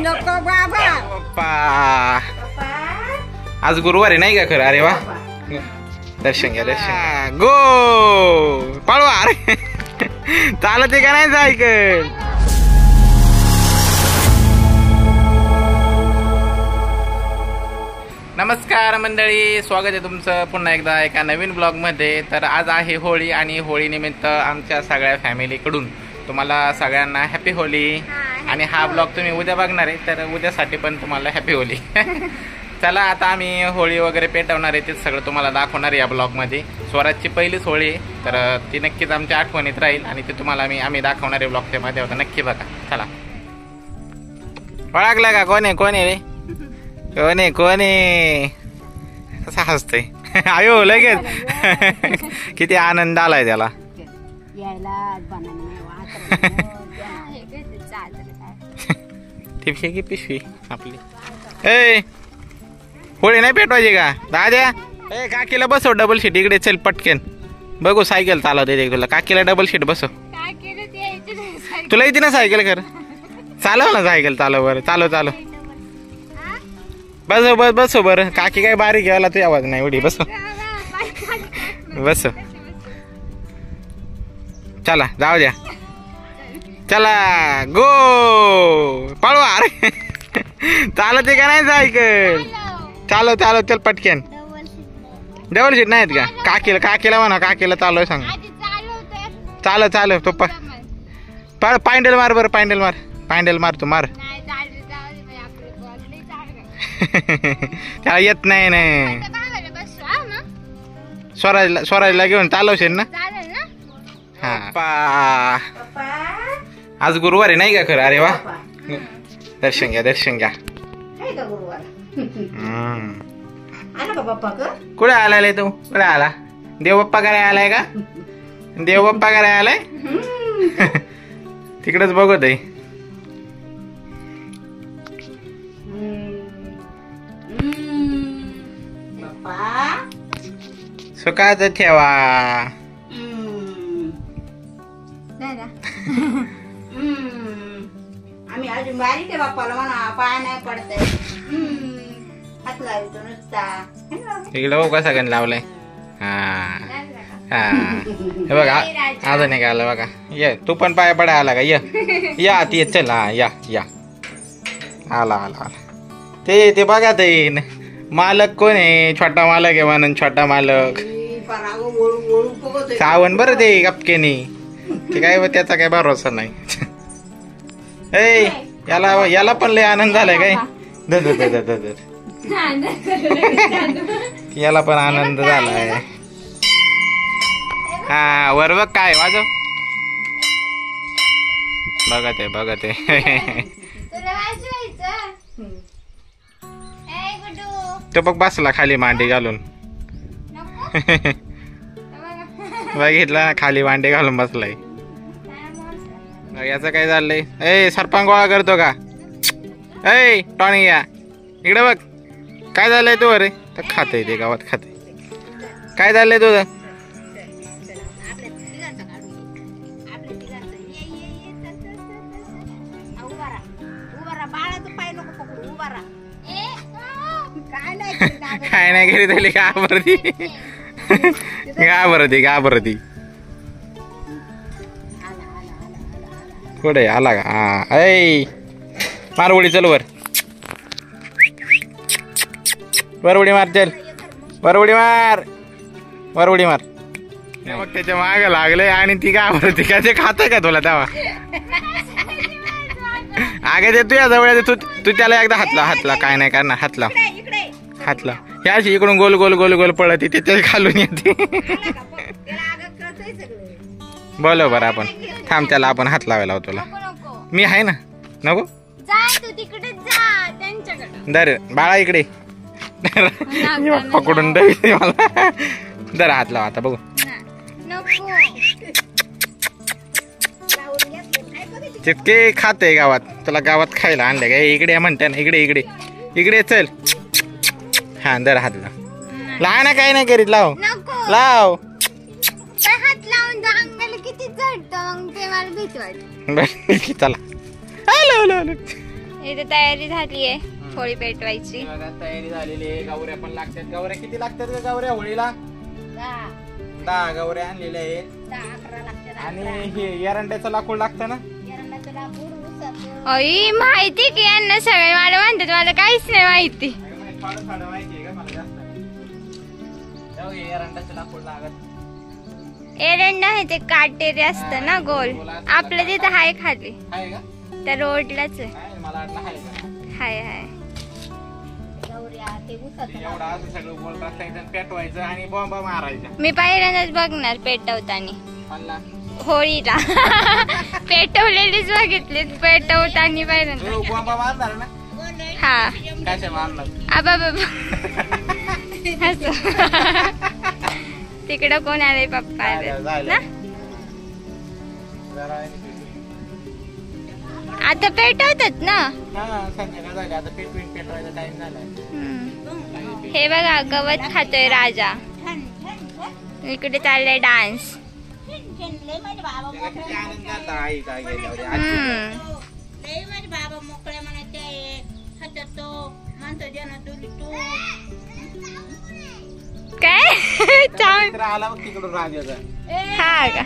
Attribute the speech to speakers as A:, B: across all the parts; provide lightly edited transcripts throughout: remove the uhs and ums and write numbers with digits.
A: नको बाबा.
B: आज गुरुवार आहे नाही का खरं? अरे वा, दर्शन घ्या दर्शन. गो पळवा. अरे चालत का नाही सायकल? नमस्कार मंडळी, स्वागत आहे तुमचं पुन्हा एकदा एका नवीन ब्लॉग मध्ये. तर आज आहे होळी आणि होळी निमित्त आमच्या सगळ्या फॅमिलीकडून तुम्हाला सगळ्यांना हॅपी होळी. आणि हा ब्लॉग तुम्ही उद्या बघणार आहे, तर उद्यासाठी पण तुम्हाला हॅपी होळी. चला आता आम्ही होळी वगैरे पेटवणार आहे, ते सगळं तुम्हाला दाखवणार आहे या ब्लॉगमध्ये. स्वराजची पहिलीच होळी आहे, तर ती नक्कीच आमच्या आठवणीत राहील आणि ते तुम्हाला आम्ही दाखवणार आहे ब्लॉगच्या मध्ये. होता नक्की बघा. चला. ओळखला का? कोण आहे कोण आहे रे? कोण आहे कोण आहे? कसा हसतोय. आयो लगेच. किती आनंद आलाय त्याला. ती पिशवी आपली. ए होळी नाही पेटवायची का दाद्या? ए काकीला बसव डबल सीट इकडे. चल पटकेन बघू सायकल चालवते दे तुला. काकीला डबल सीट बसव. तुला येते ना सायकल? कर चालव ना सायकल. चालव बरं. चालव चालव. बसव बस बसव बरं. काकी काय बारीक घ्यायला तू आवाज नाही एवढी. बसव बसव. चला जाऊ द्या. चला गो पळवा. अरे चालत का नाही सायकल? चालव चालव. चल पटकेन. डबल सीट नाहीत का? काकीला म्हणा. काकीला चालव सांग. चालव चालव. तो पायंडल मार बरं. पायंडल मार. पायंडल मार. तू मार. त्याला येत नाही ना. स्वराजला घेऊन चालवशील ना? हा आज गुरुवार आहे नाही का खरं? अरे वा, दर्शन घ्या दर्शन घ्या. कुठे आलाय तू? कुठे आला? देवबाप्पा करायला आलाय का? देवबाप्पा करायला आलाय? तिकडेच बघत आहे. सुखाचं ठेवा.
A: आम्ही अजून बारीक आहे बाप्पाला म्हणा. पाय नाही पडत. हात लावतो नुसता.
B: इकडे बघ कसा गण लावलाय. हा हा हे बघा अजून एक आलं बघा. ये तू पण पाय पडा आला का? या ती चल. हा या या. आला आला आला. ते बघा ते मालक कोण आहे? छोटा मालक आहे म्हणून. छोटा मालक सावण बरं ते गपकेनी. ते काय त्याचा काय भरोसा नाही. ए याला पण लय आनंद झालाय काय? याला पण आनंद झालाय. हा वर बघ काय वाजव. बघत आहे बघत आहे. तो बघ बसला खाली मांडी घालून. बघितलं ना खाली मांडी घालून बसलाय. याचं काय झालंय? ए सरपंच गोळा करतो का? ए टॉनी या इकडे बघ. काय झालंय तू? अरे तर खाते ते गावात खाते. काय झालंय तुझं? काय नाही करीत आली. घाबरती घाबरती घाबरती. कुठे आला का? हा ऐ मार उडी. चल वर वर उडी मार. चल वर उडी मार. वर उडी मार. मग त्याच्या माग लागले आणि ती घाबरती का? ते खात का तुला तेव्हा? आगे ते तुझ्या जवळ. तू त्याला एकदा हातला काय नाही करणार. हातला या इकडून गोल गोल गोल गोल पळती. त्याच्या खालून येते. बोलो बरं आपण थांब. त्याला आपण हात लावायला तुला. मी आहे ना. नको दर बाळा इकडे. पकडून द्यायचे मला. दर हात लावा आता बघू. चितके खाते गावात. तुला गावात खायला आणलं का? इकडे म्हणते ना. इकडे इकडे इकडे चल. हा दर हात लाव. लहान काही नाही करीत. लाव. लाव.
C: हात लावून तर अंगाला किती जडतं, मग ते मला भीती वाटते.
B: बरं, चला. हॅलो.
C: इथे तयारी झाली आहे होळी पेटवायची.
B: तयारी झालेली आहे. गावऱ्या पण लागतात. गावऱ्या किती लागतात का गावऱ्या होळीला? 10 गावऱ्या आणलेल्या आहेत.
A: 10-11 लागतात.
B: आणि हे एरंड्याचं लाकूड लागतं ना.
A: एरंडाचं लाकूड, ऊसाचं.
C: अई माहिती की यांना सगळे मला म्हणतात, मला काहीच नाही माहिती.
B: थोडं माहिती आहे का मला जास्त. एरंड्याचं लाकूड लागत.
C: एरंडा हे ते काटेरी असतं ना गोल. आपलं तिथं हाय खाली
B: आहे का?
C: त्या रोडलाच आहे.
B: आहे, मला वाटलं आहे का.
C: हाय
A: गौऱ्या, ते ऊसाचं
B: एवढं असं सगळं गोल टाकायचं, पेटवायचं आणि बॉम्ब मारायचा.
C: मी पहिल्यांदाच बघणार पेटवतानी
B: म्हणला
C: होळीला. पेटवलेलीच बघितली, पेटवतानी पहिल्यांदा.
B: तू बॉम्ब मारणार ना?
C: हा
B: कशा मारणार?
C: आबा बाबा तिकडं कोण आलंय? पप्पा आले ना. आता पेटवतात ना.
B: हा, संध्याकाळ झाली आता. पेटवायचा टाइम झालाय.
C: हे बघा गवत खातोय राजा. इकडे चाललाय डान्स.
A: लय माझे बाबा मोकळे.
B: किती आनंद झाला आई काय गेल्यावर.
A: लय माझे बाबा मोकळे म्हणायचे. हातात तो माणसं देणं तुली तू.
C: काय
B: मित्र आला बघ तिकडून राजाचा.
C: हा का?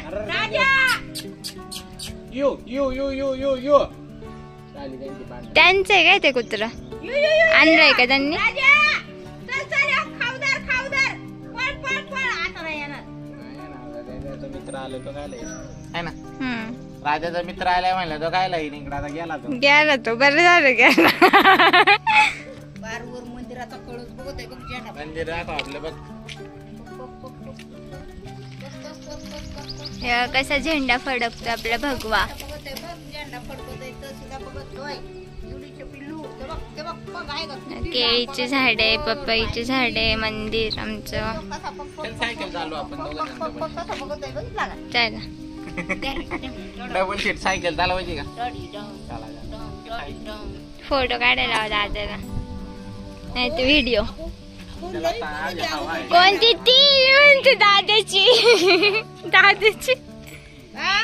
B: यो चाली त्यांची भांडणं.
C: त्यांचं आहे काय ते कुत्र? आणलंय का त्यांनी?
B: राजाचा मित्र आले तो काय आहे ना.
C: हम्म.
B: राजाचा मित्र आलाय म्हणलं तो काय लाईन इकडे आता गेला तो.
C: गेला तो, बरं झालं गेला.
A: बारवर मंदिराचा कळस बघत आहे बघ झेंडा.
B: मंदिर दाखव आपलं बघ.
C: हे बघ कसा झेंडा फडकतो आपला भगवा.
A: बघत आहे बघ झेंडा फडकतोय तहसीलदार बघतोय. एवढीचे पिल्लू ते बघ ते बघ बघ आहे का.
C: केळीची झाडे, पपईची झाडे, मंदिर आमचं.
A: कसा बघ
B: चल सायकल चालू आपण दोघं.
A: कसा बघत आहे बघितला का.
C: चला
B: डबल सीट सायकल चालवायची का. चला
C: फोटो काढायला हवा दादाला, नाही तर व्हिडिओ.
B: त्याला ताज हवा आहे.
C: कोणती ती म्हणते दादाची. दादाची
A: हा?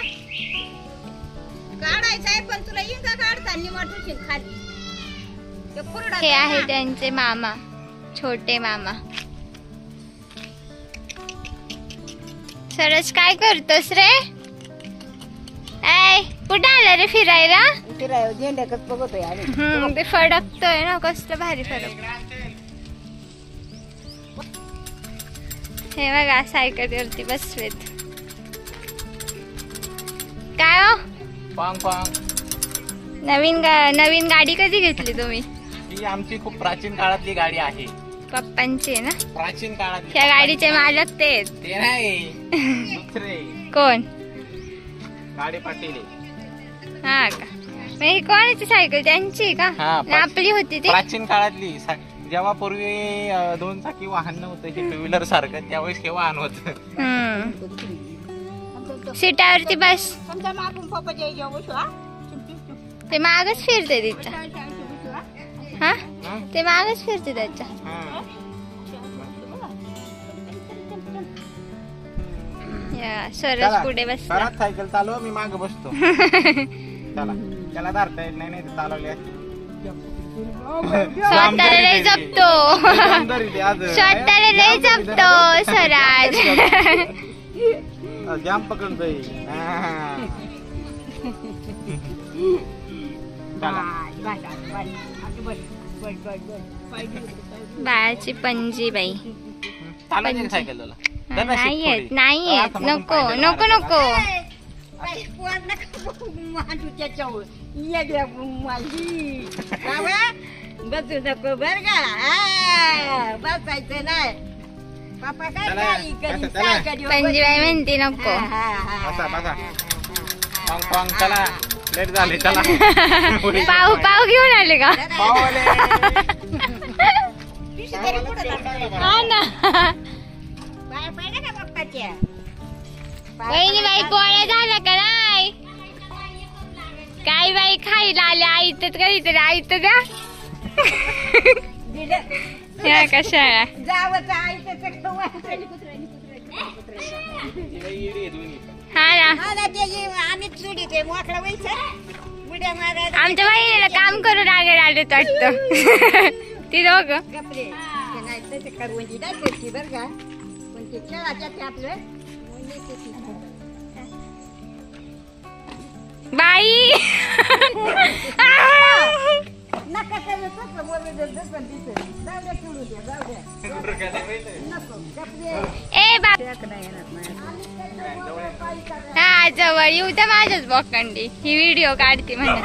A: काढायचंय पण तुला इंगा काढताना वाटून खाली. ते कुरडा
C: हे आहे त्यांचे मामा, छोटे मामा. सरस काय करतोस रे? ऐ कुठे आला रे फिरायला?
A: फिराय झेंडा कस बघतोय आणि
C: ते फडकतोय ना, कसलं भारी फडक. हे बघा सायकलीवरती बसलेत. काय हो
B: पांग पांग.
C: नवीन गाडी कधी घेतली तुम्ही?
B: ही आमची खूप प्राचीन काळातली गाडी आहे.
C: पप्पांची ना.
B: प्राचीन काळातली.
C: त्या गाडीचे मालक ते
B: ते नाही दुसरे.
C: कोण?
B: गाडी पाटील.
C: हा का? मग ही कोणाची सायकल? त्यांची का?
B: हा,
C: ना आपली होती ती.
B: प्राचीन काळातली. जेव्हा पूर्वी 2 चाकी वाहन नव्हतं, हे 2 व्हीलर सारखं, त्यावेळेस हे वाहन होत.
C: सीटावरती बस.
A: समजा मागून पप्पाच्या याच्यावर बसू. हा
C: ते मागच फिरते तिच्या. हा ते मागच फिरते त्याच्या. सरस पुढे बसला.
B: सायकल चालव, मी माग बसतो. चला त्याला धरता येत नाही तर चालवली असती.
C: स्वतःला लय जपतो. स्वतःला लय जपतो स्वराज.
B: जाम पकडतोय.
C: बाळाची पणजी बाई.
B: सायकल तुला
C: नाही येत, नाही येत. नको नको नको.
A: बसू नको बर का. बसायचं नाही. पापा काय
C: पणजीबाई म्हणते नको.
B: बसा बसा. पांग पांग. चला लेट झाले. चला
C: पाव पाव घेऊन आले का? हा ना. वहिनी बाई पोळ्या झाल्या का नाही? काय बाई खायला आले आईत काहीतरी आईत द्या. कशा हा ना आमच्या बहिणीला काम करून आगे आलेत वाटतं. ती दोघं बाई ए बा हा जवळ येऊ तर माझ्याच बोकंडी ही व्हिडिओ काढते म्हणून.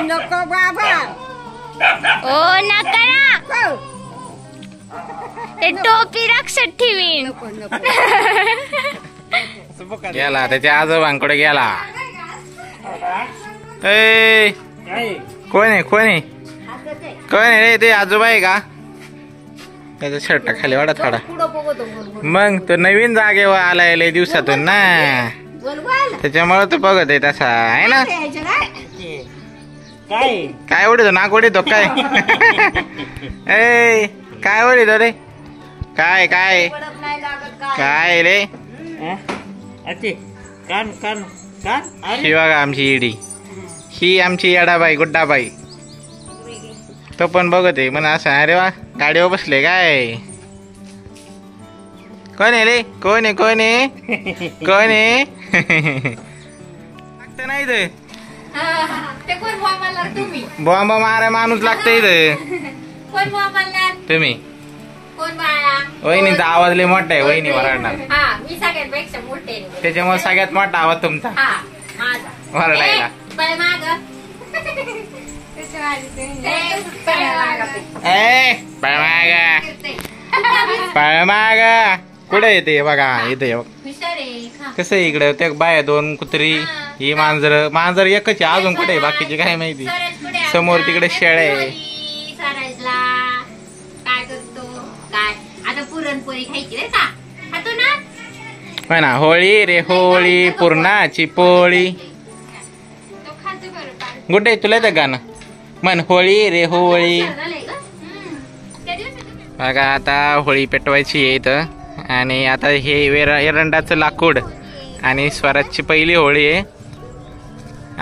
A: नको बाबा
C: ओ नका ना ते टोपी लक्षात ठेवीन.
B: गेला त्याच्या आजोबांकडे गेला. ए कोण आहे कोण आहे कोण आहे रे ते आजोबा आहे का? त्याचा शर्ट खाली वाढत थोडा. मग तो नवीन जागेवर आलाय लय दिवसातून ना त्याच्यामुळे तो बघत आहे तसा आहे ना. काय उडीतो नाक उडीतो काय? ए काय उडीतो रे काय काय काय रे? ही बघा आमची इडी ही आमची येडाबाई गुड्डाबाई. तो पण बघत आहे म्हणा असं. अरे वा गाडीवर बसले काय? कोण आहे रे कोण आहे कोण आहे कोण आहे? लागत नाही ते बॉम्ब मारा माणूस लागत इथे. तुम्ही वहिनीचा आवाज लय मोठा आहे. वहिनी वरडणार त्याच्यामुळे सगळ्यात मोठा आवाज तुमचा वरडायला. पळमाग कुठे येते बघा इथे कसं इकडे ते बाय दोन कुत्री ही मांजर. मांजर एकच आहे अजून कुठे बाकीची काय माहिती. समोर तिकडे शेळ्या आहे. हो ना होळी रे होळी पुरणाची पोळी. गुड्डे तुला येतं गाणं म्हण होळी रे होळी. बघा आता होळी पेटवायची आहे इथं. आणि आता हे एरंडाचं लाकूड आणि स्वराजची पहिली होळी आहे.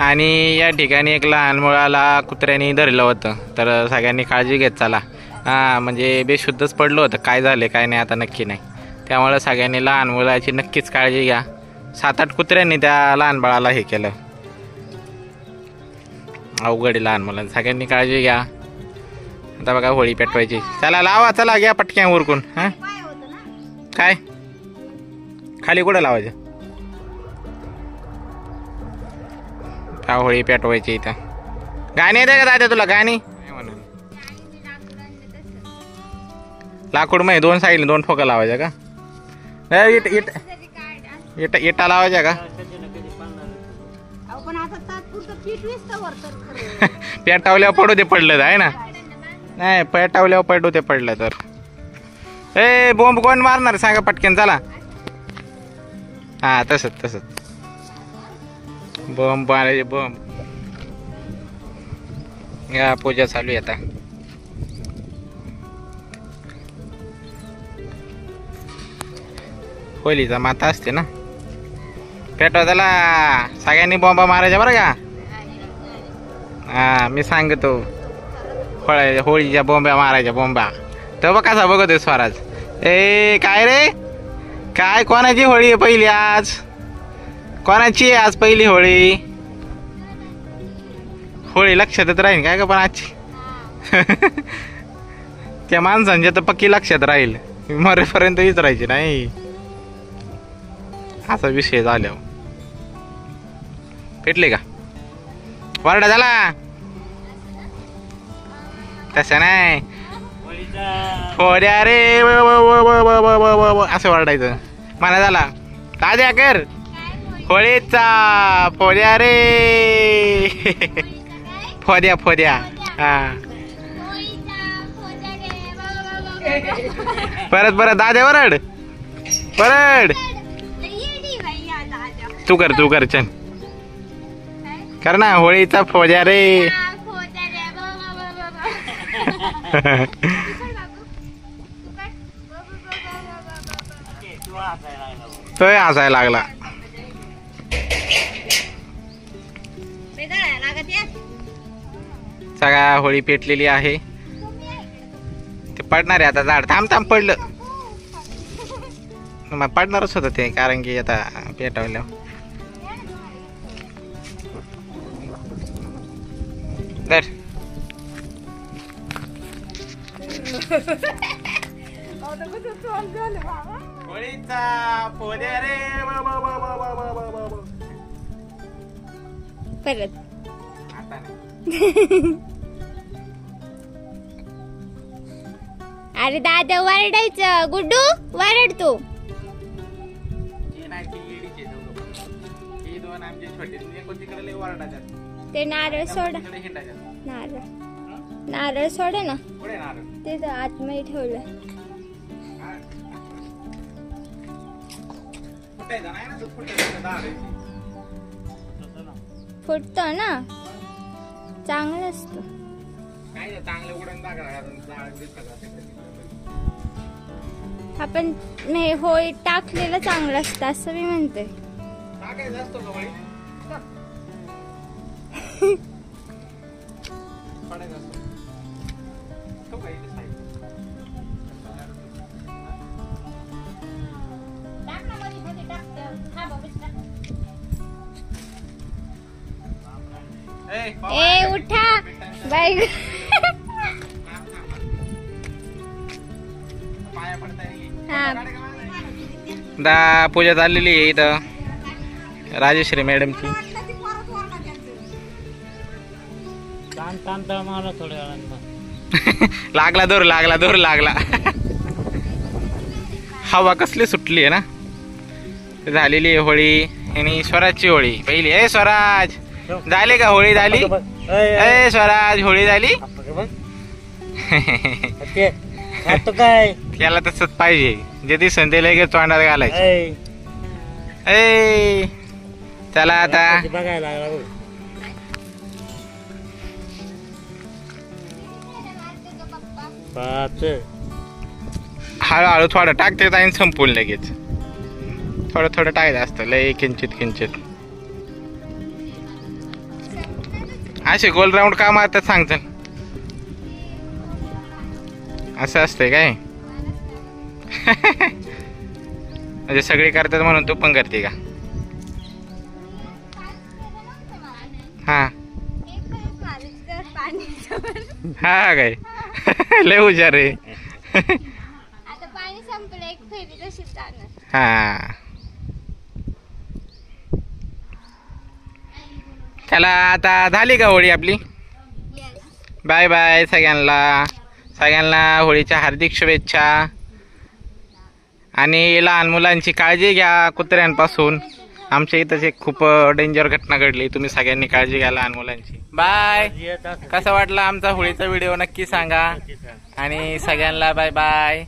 B: आणि या ठिकाणी एक लहान मुलाला कुत्र्याने धरलं होतं तर सगळ्यांनी काळजी घेत चला. हां म्हणजे बेशुद्धच पडलं होतं. काय झाले काय नाही आता नक्की नाही. त्यामुळे सगळ्यांनी लहान मुलाची नक्कीच काळजी घ्या. 7-8 कुत्र्यांनी त्या लहान बाळाला हे केलं. अवघड लहान मुलांना सगळ्यांनी काळजी घ्या. आता बघा होळी पेटवायची. चला लावा चला घ्या पटक्या उरकून. हा काय खाली कुठं लावायचं? होळी पेटवायची इथं. गाणी येते का दादा तुला गाणी? लाकूड मध्ये 2 साईडला 2 ठोका लावायच्या का? इटा लावायच्या का? पेटावल्यावर पडू ते पडलं आहे ना. नाही पेटावल्यावर पडू ते पडलं तर. ए बॉम्ब कोण मारणार सांगा पटकन चला. हा तसंच तसंच बॉम्ब मारायचे बॉम्ब. या पूजा चालू आहे आता. होळीचा माता असते ना. पेटवा त्याला सगळ्यांनी बॉम्बा मारायच्या बरं का. हा मी सांगतो होळीच्या बॉम्ब्या मारायच्या बॉम्बा. तर बघ कसा बघतोय स्वराज. ए काय रे काय कोणाची होळी आहे पहिली आज? कोणाची आहे आज पहिली होळी? होळी लक्षातच राहील काय का पण आजची. त्या माणसांच्या तर पक्की लक्षात राहील मरेपर्यंत विचारायची नाही. असा विषय झाल्यावर पेटले का वरडा झाला तसं नाही. फोड्या रे असं वरडायचं. मला झाला ताज्या कर होळीचा फोड्या रे फोद्या फोद्या. हा परत परत दाद्या वरड परड. तू कर चल कर ना होळीचा फोड्या रे. तो हसायला लागला. सगळ्या होळी पेटलेली आहे. ते पडणार आहे आता झाड. थांब थांब पडलं. मग पडणारच होतं ते, कारण की आता पेटवलं. तर
C: परत अरे दादा वरडायचं. गुड्डू वरडतो. ते नारळ सोडा. नारळ सोडा ना. ते आतमध्ये ठेवलं. फुटत ना. चांगलं असतं. आपण होळी टाकलेलं चांगलं असतं असं मी म्हणते. ए उठा बाई.
B: पूजा चाललेली आहे इथं राजेश्री मॅडमची. लागला दोर लागला दोर लागला. हवा कसली सुटली आहे ना. झालेली आहे होळी. आणि स्वराजची होळी पहिली. ए स्वराज झाली का होळी झाली? ए स्वराज होळी झाली.
D: काय
B: त्याला तसंच पाहिजे. जे ती संधी लगेच तोंडात घालायची. ए त्याला आता
D: बघायला
B: हळूहळू थोडं टाकते आणि संपून लगेच. थोडं थोडं टाकायचं असतं. लय किंचित किंचित. असे गोल राऊंड का मारतात सांगतात. असं असतंय काय? म्हणजे सगळे करतात म्हणून तू पण करते का? हा हा काय लय हुशार आहे.
C: आता पाणी संपलं. एक फेरी तशीच जाणार.
B: हा त्याला आता झाली का होळी आपली? बाय बाय सगळ्यांना. सगळ्यांना होळीच्या हार्दिक शुभेच्छा. आणि लहान मुलांची काळजी घ्या कुत्र्यांपासून. आमच्या इथंच एक खूप डेंजर घटना घडली. तुम्ही सगळ्यांनी काळजी घ्या लहान मुलांची. बाय. कसा वाटला आमचा होळीचा व्हिडिओ नक्की सांगा. आणि सगळ्यांना बाय बाय.